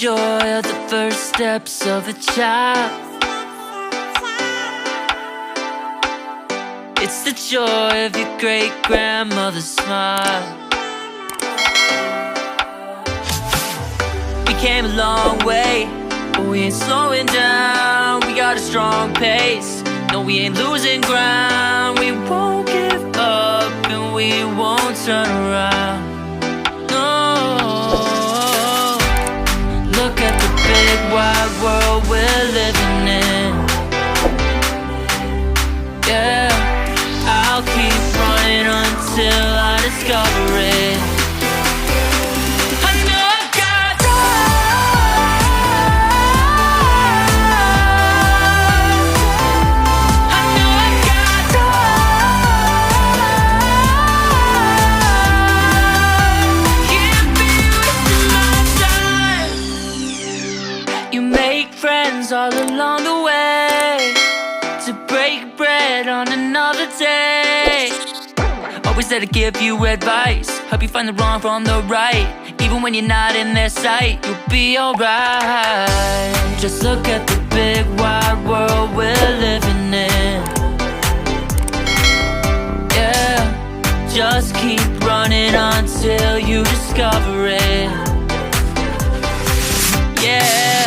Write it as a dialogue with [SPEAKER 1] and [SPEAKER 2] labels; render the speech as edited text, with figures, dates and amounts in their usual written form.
[SPEAKER 1] joy of the first steps of a child. It's the joy of your great-grandmother's smile. We came a long way, but we ain't slowing down. We got a strong pace, no, we ain't losing ground. We won't give up and we won't turn around. No, look at the big wide world we're living in. Yeah, I'll keep running until I discover it. All along the way to break bread on another day. Always there to give you advice, help you find the wrong from the right. Even when you're not in their sight, you'll be alright. Just look at the big wide world we're living in. Yeah, just keep running until you discover it. Yeah.